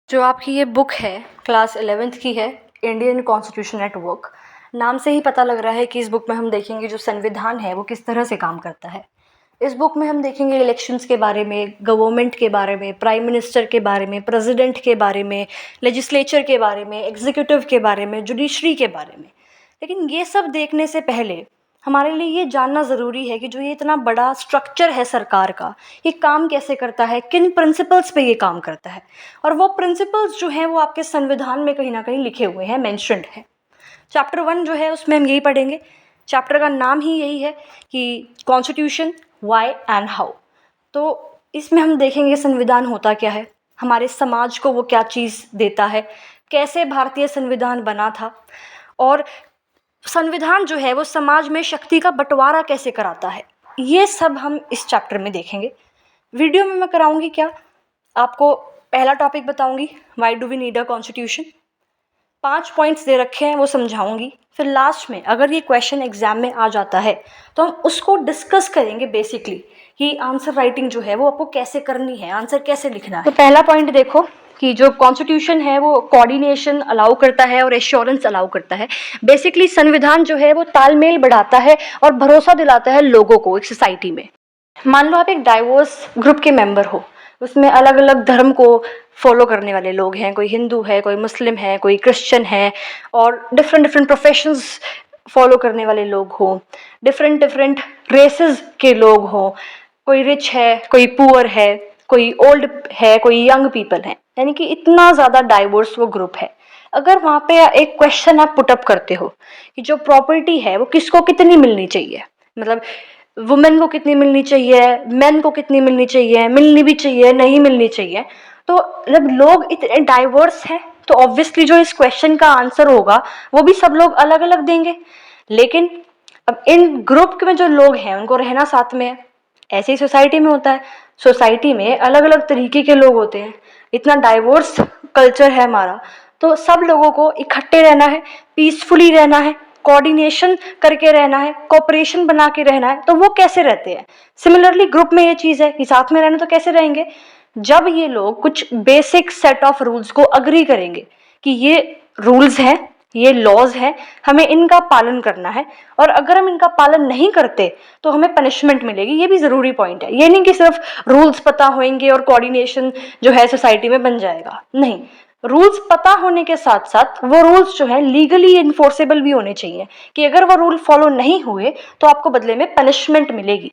जो आपकी ये बुक है क्लास 11th की है, इंडियन कॉन्स्टिट्यूशन एट वर्क। नाम से ही पता लग रहा है कि इस बुक में हम देखेंगे जो संविधान है वो किस तरह से काम करता है। इस बुक में हम देखेंगे इलेक्शंस के बारे में, गवर्नमेंट के बारे में, प्राइम मिनिस्टर के बारे में, प्रेसिडेंट के बारे में, लेजिस्लेचर के बारे में, एग्जीक्यूटिव के बारे में, जुडिशरी के बारे में। लेकिन ये सब देखने से पहले हमारे लिए ये जानना ज़रूरी है कि जो ये इतना बड़ा स्ट्रक्चर है सरकार का, ये काम कैसे करता है, किन प्रिंसिपल्स पे ये काम करता है। और वो प्रिंसिपल्स जो हैं वो आपके संविधान में कहीं ना कहीं लिखे हुए हैं, मेंशन्ड है। चैप्टर 1 जो है उसमें हम यही पढ़ेंगे। चैप्टर का नाम ही यही है कि कॉन्स्टिट्यूशन, वाई एंड हाउ। तो इसमें हम देखेंगे संविधान होता क्या है, हमारे समाज को वो क्या चीज़ देता है, कैसे भारतीय संविधान बना था, और संविधान जो है वो समाज में शक्ति का बंटवारा कैसे कराता है। ये सब हम इस चैप्टर में देखेंगे। वीडियो में मैं कराऊंगी क्या, आपको पहला टॉपिक बताऊंगी, why do we need a constitution. 5 points दे रखे हैं वो समझाऊंगी। फिर लास्ट में अगर ये क्वेश्चन एग्जाम में आ जाता है तो हम उसको डिस्कस करेंगे बेसिकली कि आंसर राइटिंग जो है वो आपको कैसे करनी है, आंसर कैसे लिखना है। तो पहला पॉइंट देखो कि जो कॉन्स्टिट्यूशन है वो कोऑर्डिनेशन अलाउ करता है और एश्योरेंस अलाउ करता है। बेसिकली संविधान जो है वो तालमेल बढ़ाता है और भरोसा दिलाता है लोगों को एक सोसाइटी में। मान लो आप एक डाइवर्स ग्रुप के मेंबर हो, उसमें अलग अलग धर्म को फॉलो करने वाले लोग हैं, कोई हिंदू है, कोई मुस्लिम है, कोई क्रिश्चियन है, और डिफरेंट प्रोफेशंस फॉलो करने वाले लोग हों, डिफरेंट रेसेस के लोग हों, कोई रिच है, कोई पुअर है, कोई ओल्ड है, कोई यंग पीपल है, यानी कि इतना ज़्यादा डाइवर्स वो ग्रुप है। अगर वहाँ पे एक क्वेश्चन आप पुटअप करते हो कि जो प्रॉपर्टी है वो किसको कितनी मिलनी चाहिए, मतलब वुमेन को कितनी मिलनी चाहिए, मेन को कितनी मिलनी चाहिए, मिलनी भी चाहिए, नहीं मिलनी चाहिए, तो जब लोग इतने डाइवर्स हैं तो ऑब्वियसली जो इस क्वेश्चन का आंसर होगा वो भी सब लोग अलग अलग देंगे। लेकिन अब इन ग्रुप में जो लोग हैं उनको रहना साथ में है, ऐसे ही सोसाइटी में होता है। सोसाइटी में अलग अलग तरीके के लोग होते हैं, इतना डाइवर्स कल्चर है हमारा, तो सब लोगों को इकट्ठे रहना है, पीसफुली रहना है, कोऑर्डिनेशन करके रहना है, कोऑपरेशन बना के रहना है। तो वो कैसे रहते हैं, सिमिलरली ग्रुप में ये चीज़ है कि साथ में रहना, तो कैसे रहेंगे, जब ये लोग कुछ बेसिक सेट ऑफ रूल्स को अग्री करेंगे कि ये रूल्स हैं, ये लॉज हैं, हमें इनका पालन करना है, और अगर हम इनका पालन नहीं करते तो हमें पनिशमेंट मिलेगी। ये भी ज़रूरी पॉइंट है, ये नहीं कि सिर्फ रूल्स पता होंगे और कोऑर्डिनेशन जो है सोसाइटी में बन जाएगा, नहीं। रूल्स पता होने के साथ साथ वो रूल्स जो है लीगली इन्फोर्सेबल भी होने चाहिए कि अगर वो रूल फॉलो नहीं हुए तो आपको बदले में पनिशमेंट मिलेगी।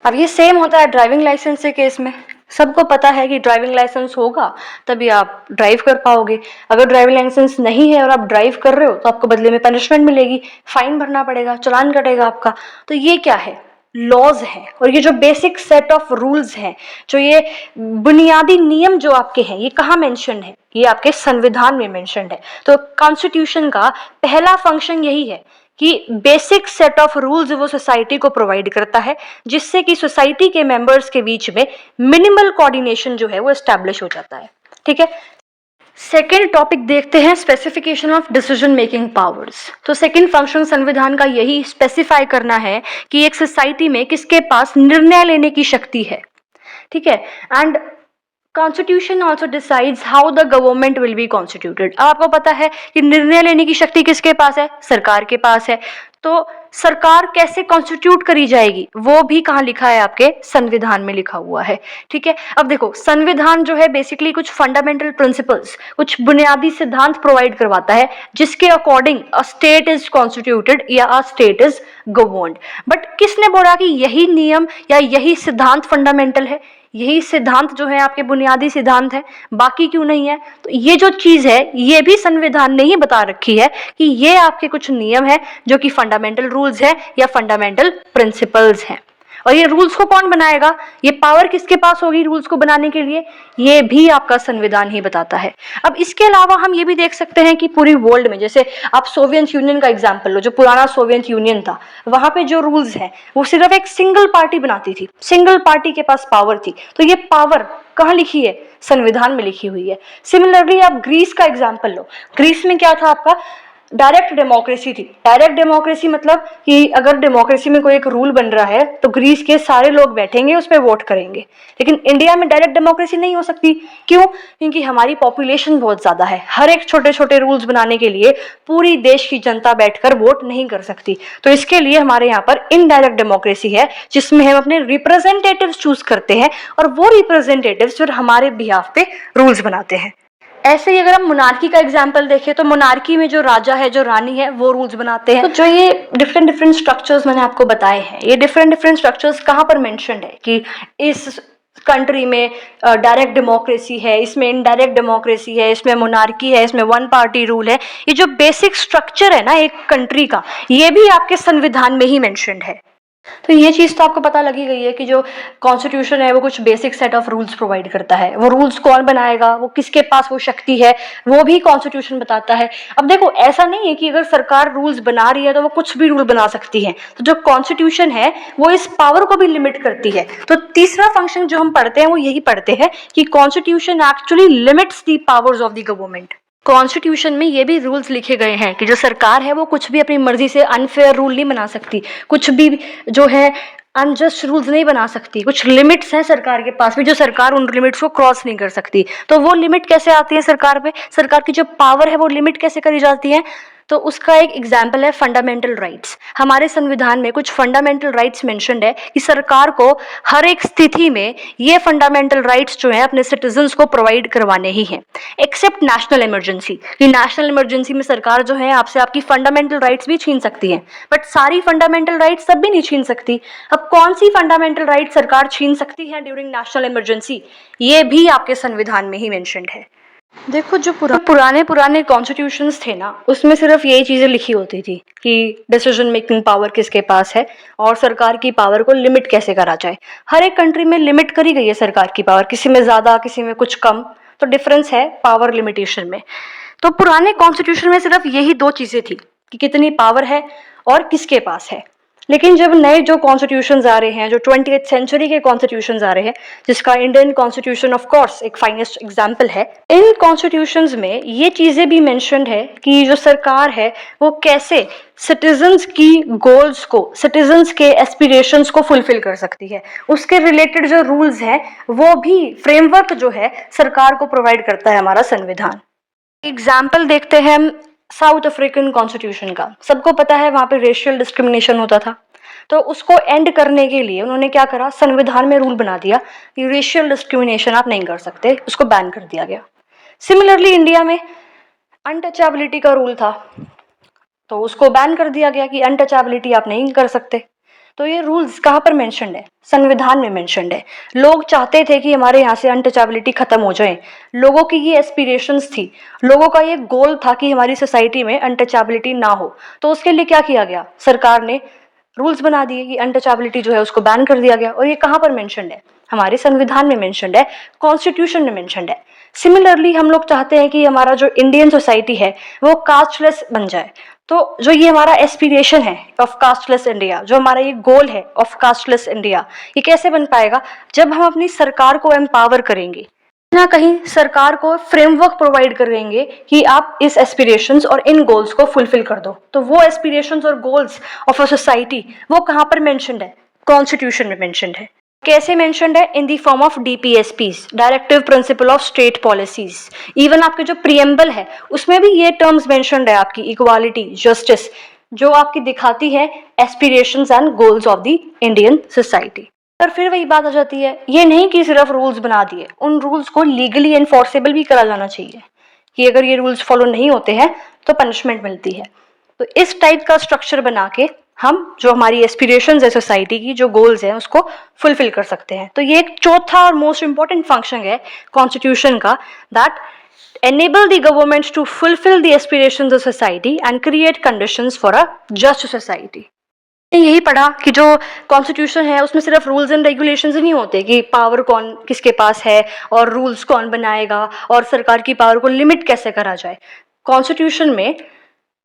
अब ये सेम होता है ड्राइविंग लाइसेंस के केस में। सबको पता है कि ड्राइविंग लाइसेंस होगा तभी आप ड्राइव कर पाओगे। अगर ड्राइविंग लाइसेंस नहीं है और आप ड्राइव कर रहे हो तो आपको बदले में पनिशमेंट मिलेगी, फाइन भरना पड़ेगा, चालान कटेगा आपका। तो ये क्या है, लॉज हैं, और ये जो बेसिक सेट ऑफ रूल्स हैं, जो ये बुनियादी नियम जो आपके हैं, ये कहाँ मेंशन है, ये आपके संविधान में मेंशन है। तो कॉन्स्टिट्यूशन का पहला फंक्शन यही है कि बेसिक सेट ऑफ रूल्स वो सोसाइटी को प्रोवाइड करता है, जिससे कि सोसाइटी के मेंबर्स के बीच में मिनिमल कोऑर्डिनेशन जो है वो एस्टैब्लिश हो जाता है। ठीक है, सेकेंड टॉपिक देखते हैं, specification of decision making powers. तो सेकेंड फंक्शन संविधान का यही स्पेसिफाई करना है कि एक सोसाइटी में किसके पास निर्णय लेने की शक्ति है। ठीक है, and constitution also decides how the government will be constituted. अब आपको पता है कि निर्णय लेने की शक्ति किसके पास है, सरकार के पास है। तो सरकार कैसे कॉन्स्टिट्यूट करी जाएगी वो भी कहाँ लिखा है, आपके संविधान में लिखा हुआ है। ठीक है, अब देखो संविधान जो है बेसिकली कुछ फंडामेंटल प्रिंसिपल्स, कुछ बुनियादी सिद्धांत प्रोवाइड करवाता है जिसके according a state is constituted या a state is governed. But किसने बोला कि यही नियम या यही सिद्धांत फंडामेंटल है, यही सिद्धांत जो है आपके बुनियादी सिद्धांत है, बाकी क्यों नहीं है। तो ये जो चीज है ये भी संविधान ने ही बता रखी है कि ये आपके कुछ नियम है जो कि फंडामेंटल रूल्स है या फंडामेंटल प्रिंसिपल्स हैं। और ये रूल्स को कौन बनाएगा, ये पावर किसके पास होगी रूल्स को बनाने के लिए, ये भी आपका संविधान ही बताता है। अब इसके अलावा हम ये भी देख सकते हैं कि पूरी वर्ल्ड में, जैसे आप सोवियत यूनियन का एग्जांपल लो, जो पुराना सोवियत यूनियन था, वहां पे जो रूल्स हैं वो सिर्फ एक सिंगल पार्टी बनाती थी, सिंगल पार्टी के पास पावर थी। तो ये पावर कहाँ लिखी है, संविधान में लिखी हुई है। सिमिलरली आप ग्रीस का एग्जाम्पल लो, ग्रीस में क्या था आपका, डायरेक्ट डेमोक्रेसी थी। डायरेक्ट डेमोक्रेसी मतलब कि अगर डेमोक्रेसी में कोई एक रूल बन रहा है तो ग्रीस के सारे लोग बैठेंगे उस पर वोट करेंगे, लेकिन इंडिया में डायरेक्ट डेमोक्रेसी नहीं हो सकती। क्यों? क्योंकि हमारी पॉपुलेशन बहुत ज़्यादा है, हर एक छोटे छोटे रूल्स बनाने के लिए पूरी देश की जनता बैठकर वोट नहीं कर सकती। तो इसके लिए हमारे यहाँ पर इनडायरेक्ट डेमोक्रेसी है, जिसमें हम अपने रिप्रेजेंटेटिव्स चूज करते हैं और वो रिप्रेजेंटेटिव्स फिर हमारे बिहाफ पे रूल्स बनाते हैं। ऐसे ही अगर हम मोनार्की का एग्जाम्पल देखें तो मोनार्की में जो राजा है, जो रानी है, वो रूल्स बनाते हैं। तो जो ये डिफरेंट डिफरेंट स्ट्रक्चर्स मैंने आपको बताए हैं, ये डिफरेंट डिफरेंट स्ट्रक्चर्स कहाँ पर मेंशन्ड है कि इस कंट्री में डायरेक्ट डेमोक्रेसी है, इसमें इनडायरेक्ट डेमोक्रेसी है, इसमें मोनार्की है, इसमें वन पार्टी रूल है। ये जो बेसिक स्ट्रक्चर है ना एक कंट्री का, ये भी आपके संविधान में ही मेंशन्ड है। तो ये चीज़ तो आपको पता लगी गई है कि जो कॉन्स्टिट्यूशन है वो कुछ basic set of rules provide करता है। वो रूल्स कौन बनाएगा, वो किसके पास वो शक्ति है, वो भी कॉन्स्टिट्यूशन बताता है। अब देखो, ऐसा नहीं है कि अगर सरकार रूल्स बना रही है तो वो कुछ भी रूल बना सकती है। तो जो कॉन्स्टिट्यूशन है वो इस पावर को भी लिमिट करती है। तो तीसरा फंक्शन जो हम पढ़ते हैं वो यही पढ़ते हैं कि constitution actually limits the powers of the government. Constitution में ये भी रूल्स लिखे गए हैं कि जो सरकार है वो कुछ भी अपनी मर्जी से अनफेयर रूल नहीं बना सकती, कुछ भी जो है अनजस्ट रूल्स नहीं बना सकती। कुछ लिमिट्स हैं सरकार के पास भी, जो सरकार उन लिमिट्स को क्रॉस नहीं कर सकती। तो वो लिमिट कैसे आती है सरकार पे, सरकार की जो पावर है वो लिमिट कैसे करी जाती है? तो उसका एक एग्जाम्पल है फंडामेंटल राइट्स। हमारे संविधान में कुछ फंडामेंटल राइट्स मेंशन्ड है कि सरकार को हर एक स्थिति में ये फंडामेंटल राइट्स जो है अपने सिटीजन्स को प्रोवाइड करवाने ही हैं, एक्सेप्ट नेशनल इमरजेंसी। कि नेशनल इमरजेंसी में सरकार जो है आपसे आपकी फंडामेंटल राइट्स भी छीन सकती है, बट सारी फंडामेंटल राइट्स सब भी नहीं छीन सकती। अब कौन सी फंडामेंटल राइट सरकार छीन सकती है ड्यूरिंग नेशनल इमरजेंसी, ये भी आपके संविधान में ही मेंशन्ड है। देखो, जो पुराने कॉन्स्टिट्यूशंस थे ना, उसमें सिर्फ यही चीज़ें लिखी होती थी कि डिसीजन मेकिंग पावर किसके पास है और सरकार की पावर को लिमिट कैसे करा जाए। हर एक कंट्री में लिमिट करी गई है सरकार की पावर, किसी में ज़्यादा किसी में कुछ कम, तो डिफरेंस है पावर लिमिटेशन में। तो पुराने कॉन्स्टिट्यूशन में सिर्फ यही दो चीज़ें थी कि कितनी पावर है और किसके पास है। लेकिन जब नए जो कॉन्स्टिट्यूशंस आ रहे हैं, जो 20th सेंचुरी के कॉन्स्टिट्यूशंस आ रहे हैं, जिसका इंडियन कॉन्स्टिट्यूशन ऑफ कोर्स एक फाइनेस्ट एग्जांपल है, इन कॉन्स्टिट्यूशंस में ये चीज़ें भी मेंशन्ड है कि जो सरकार है वो कैसे सिटीजन्स की गोल्स को, सिटीजन्स के एस्पिरेशंस को फुलफिल कर सकती है। उसके रिलेटेड जो रूल्स हैं वो भी फ्रेमवर्क जो है सरकार को प्रोवाइड करता है हमारा संविधान। एग्जाम्पल देखते हैं हम साउथ अफ्रीकन कॉन्स्टिट्यूशन का। सबको पता है वहाँ पे रेशियल डिस्क्रिमिनेशन होता था, तो उसको एंड करने के लिए उन्होंने क्या करा, संविधान में रूल बना दिया कि रेशियल डिस्क्रिमिनेशन आप नहीं कर सकते, उसको बैन कर दिया गया। सिमिलरली इंडिया में अनटचेबिलिटी का रूल था, तो उसको बैन कर दिया गया कि अनटचेबिलिटी आप नहीं कर सकते। तो ये रूल्स कहाँ पर मेंशन्ड है? संविधान में मेंशन्ड है। लोग चाहते थे कि हमारे यहाँ से अनटचेबिलिटी खत्म हो जाए, लोगों की ये एस्पिरेशंस थी, लोगों का ये गोल था कि हमारी सोसाइटी में अनटचेबिलिटी ना हो। तो उसके लिए क्या किया गया, सरकार ने रूल्स बना दिए कि अनटचेबिलिटी जो है उसको बैन कर दिया गया। और ये कहाँ पर मेंशन्ड है? हमारे संविधान में मेंशन्ड है, कॉन्स्टिट्यूशन में मेंशन्ड है। सिमिलरली हम लोग चाहते हैं कि हमारा जो इंडियन सोसाइटी है वो कास्टलेस बन जाए। तो जो ये हमारा एस्पिरेशन है ऑफ कास्टलेस इंडिया, जो हमारा ये गोल है ऑफ कास्टलेस इंडिया, ये कैसे बन पाएगा? जब हम अपनी सरकार को एम्पावर करेंगे, ना कहीं सरकार को फ्रेमवर्क प्रोवाइड करेंगे कि आप इस एस्पिरेशंस और इन गोल्स को फुलफिल कर दो। तो वो एस्पिरेशंस और गोल्स ऑफ अ सोसाइटी वो कहाँ पर मेंशन्ड है? कॉन्स्टिट्यूशन में मेंशन्ड है। कैसे मेंशन्ड है? In the form of DPSPs, directive principle of state policies. Even आपके जो प्रीएम्बल है उसमें भी ये टर्म्स मेंशन्ड है, आपकी इक्वालिटी, जस्टिस, जो आपकी दिखाती है aspirations and goals of the Indian society. पर फिर वही बात आ जाती है, ये नहीं कि सिर्फ रूल्स बना दिए, उन रूल्स को लीगली एनफोर्सेबल भी करा जाना चाहिए कि अगर ये रूल्स फॉलो नहीं होते हैं तो पनिशमेंट मिलती है। तो इस टाइप का स्ट्रक्चर बना के हम जो हमारी एस्पिरेशंस है सोसाइटी की, जो गोल्स हैं, उसको फुलफिल कर सकते हैं। तो ये एक चौथा और मोस्ट इंपॉर्टेंट फंक्शन है कॉन्स्टिट्यूशन का, that enable the government to fulfill the aspirations of society and create conditions for a just society। यही पढ़ा कि जो कॉन्स्टिट्यूशन है उसमें सिर्फ रूल्स एंड रेगुलेशंस नहीं होते कि पावर कौन किसके पास है और रूल्स कौन बनाएगा और सरकार की पावर को लिमिट कैसे करा जाए। कॉन्स्टिट्यूशन में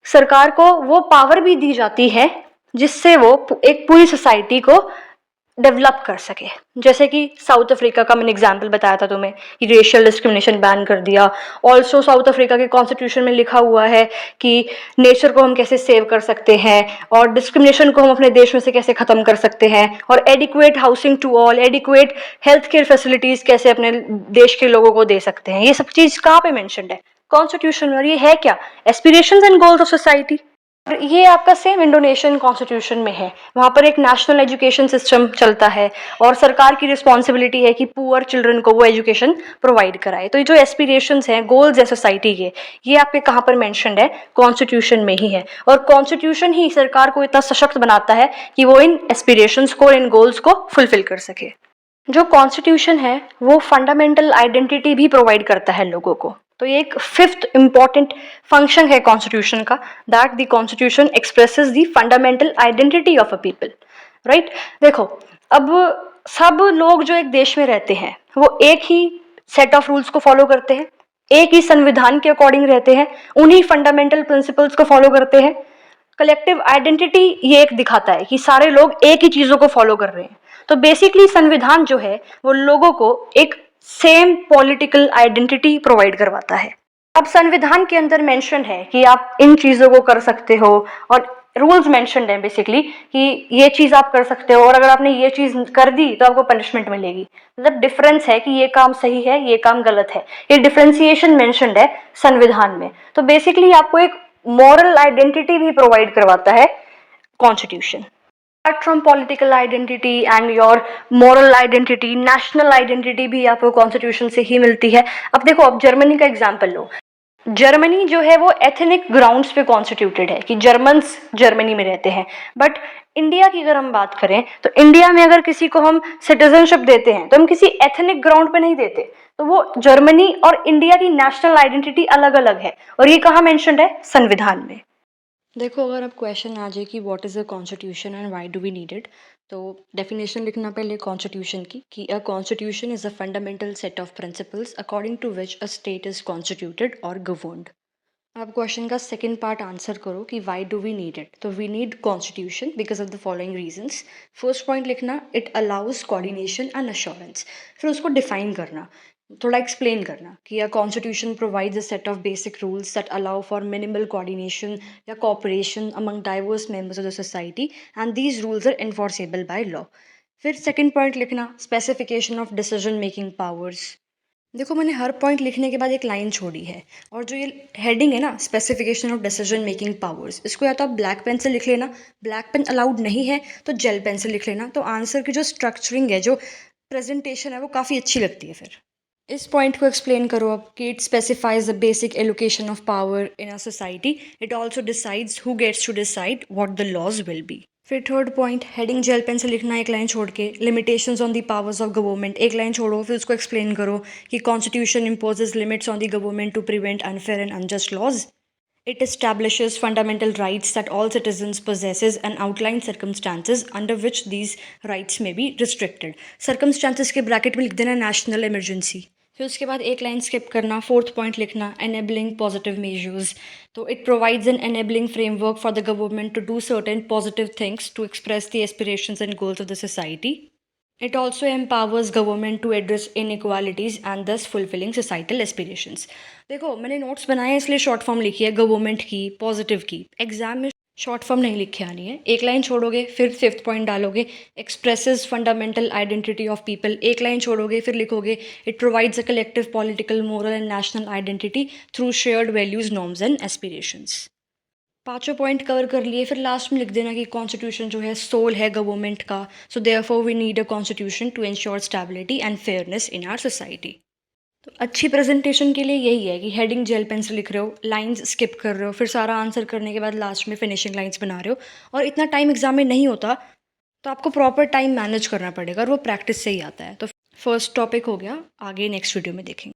सरकार को वो पावर भी दी जाती है जिससे वो एक पूरी सोसाइटी को डेवलप कर सके। जैसे कि साउथ अफ्रीका का मैंने एग्जांपल बताया था तुम्हें कि रेशियल डिस्क्रिमिनेशन बैन कर दिया। ऑल्सो साउथ अफ्रीका के कॉन्स्टिट्यूशन में लिखा हुआ है कि नेचर को हम कैसे सेव कर सकते हैं और डिस्क्रिमिनेशन को हम अपने देश में से कैसे ख़त्म कर सकते हैं, और adequate housing to all, adequate health care facilities कैसे अपने देश के लोगों को दे सकते हैं। ये सब चीज़ कहाँ पे मैंशनड है? कॉन्स्टिट्यूशन में। और ये है क्या? Aspirations and goals of society. ये आपका सेम इंडोनेशियन कॉन्स्टिट्यूशन में है। वहाँ पर एक नेशनल एजुकेशन सिस्टम चलता है और सरकार की रिस्पॉन्सिबिलिटी है कि पुअर चिल्ड्रन को वो एजुकेशन प्रोवाइड कराए। तो ये जो एस्पिरेशंस हैं, गोल्स हैं सोसाइटी के, ये आपके कहाँ पर मेंशन्ड है? कॉन्स्टिट्यूशन में ही है। और कॉन्स्टिट्यूशन ही सरकार को इतना सशक्त बनाता है कि वो इन एस्पिरेशंस को, इन गोल्स को फुलफिल कर सके। जो कॉन्स्टिट्यूशन है वो फंडामेंटल आइडेंटिटी भी प्रोवाइड करता है लोगों को। तो ये एक फिफ्थ इंपॉर्टेंट फंक्शन है कॉन्स्टिट्यूशन का, that the constitution expresses the fundamental identity of a people, right. देखो, अब सब लोग जो एक देश में रहते हैं वो एक ही सेट ऑफ रूल्स को फॉलो करते हैं, एक ही संविधान के अकॉर्डिंग रहते हैं, उन्हीं फंडामेंटल प्रिंसिपल्स को फॉलो करते हैं। कलेक्टिव आइडेंटिटी ये एक दिखाता है कि सारे लोग एक ही चीजों को फॉलो कर रहे हैं। तो बेसिकली संविधान जो है वो लोगों को एक सेम पॉलिटिकल आइडेंटिटी प्रोवाइड करवाता है। अब संविधान के अंदर मेंशन है कि आप इन चीजों को कर सकते हो, और रूल्स मेंशन्ड हैं बेसिकली कि ये चीज आप कर सकते हो, और अगर आपने ये चीज कर दी तो आपको पनिशमेंट मिलेगी। मतलब डिफरेंस है कि ये काम सही है, ये काम गलत है। ये डिफरेंशिएशन मेंशन्ड है संविधान में। तो बेसिकली आपको एक मॉरल आइडेंटिटी भी प्रोवाइड करवाता है constitution. Apart from political identity and your moral identity, national identity भी आपको कॉन्स्टिट्यूशन से ही मिलती है। अब देखो, अब जर्मनी का एग्जाम्पल लो। जर्मनी जो है वो एथनिक ग्राउंड्स पे कॉन्स्टिट्यूटेड है कि जर्मन्स जर्मनी में रहते हैं। बट इंडिया की अगर हम बात करें तो इंडिया में अगर किसी को हम सिटीजनशिप देते हैं तो हम किसी एथनिक ग्राउंड पे नहीं देते। तो वो जर्मनी और इंडिया की नेशनल आइडेंटिटी अलग अलग है, और ये कहाँ मेंशन्ड है? संविधान में। देखो, अगर अब क्वेश्चन आ जाए कि what is a constitution and why do we need it, तो डेफिनेशन लिखना पहले कॉन्स्टिट्यूशन की कि a constitution is a fundamental set of principles according to which a state is constituted और गवर्नड। अब क्वेश्चन का सेकंड पार्ट आंसर करो कि why do we need it. तो we need constitution because of the following reasons. First point लिखना, it allows coordination and assurance. फिर उसको define करना, थोड़ा एक्सप्लेन करना कि a constitution provides a set of basic rules that allow for minimal coordination या cooperation among diverse members of the society, and these rules are enforceable by law. फिर second point लिखना, specification of decision making powers. देखो, मैंने हर point लिखने के बाद एक line छोड़ी है, और जो ये हेडिंग है ना, specification of decision making powers, इसको या तो आप ब्लैक पेन से लिख लेना, ब्लैक पेन अलाउड नहीं है तो जेल पेन से लिख लेना। तो आंसर की जो स्ट्रक्चरिंग है, जो प्रेजेंटेशन है, वो काफ़ी अच्छी लगती है। फिर इस पॉइंट को एक्सप्लेन करो अब कि it specifies the basic allocation of power in a society. It also decides who gets to decide what the laws will be. फिर third point, heading gel pen से लिखना एक लाइन छोड़ के, limitations on the powers of government एक line छोड़ो, फिर उसको एक्सप्लेन करो कि constitution imposes limits on the government to prevent unfair and unjust laws. It establishes fundamental rights that all citizens possesses and outlines circumstances under which these rights may be restricted. Circumstances के bracket में लिख देना national emergency। फिर उसके बाद एक line skip करना, fourth point लिखना, enabling positive measures। तो it provides an enabling framework for the government to do certain positive things to express the aspirations and goals of the society. It also empowers government to address inequalities and thus fulfilling societal aspirations। देखो, मैंने notes बनाए हैं इसलिए short form लिखी है, government की, positive की। Exam में शॉर्ट फॉर्म नहीं लिखे आनी है। एक लाइन छोड़ोगे, फिर फिफ्थ पॉइंट डालोगे, expresses fundamental identity of people, एक लाइन छोड़ोगे, फिर लिखोगे it provides a collective political, moral and national identity through shared values, norms and aspirations. पांचों पॉइंट कवर कर लिए। फिर लास्ट में लिख देना कि कॉन्स्टिट्यूशन जो है सोल है गवर्नमेंट का, so therefore we need a constitution to ensure stability and fairness in our society. तो अच्छी प्रेजेंटेशन के लिए यही है कि हेडिंग जेल पेन से लिख रहे हो, लाइंस स्किप कर रहे हो, फिर सारा आंसर करने के बाद लास्ट में फिनिशिंग लाइंस बना रहे हो, और इतना टाइम एग्जाम में नहीं होता, तो आपको प्रॉपर टाइम मैनेज करना पड़ेगा, और वो प्रैक्टिस से ही आता है। तो फर्स्ट टॉपिक हो गया, आगे नेक्स्ट वीडियो में देखेंगे।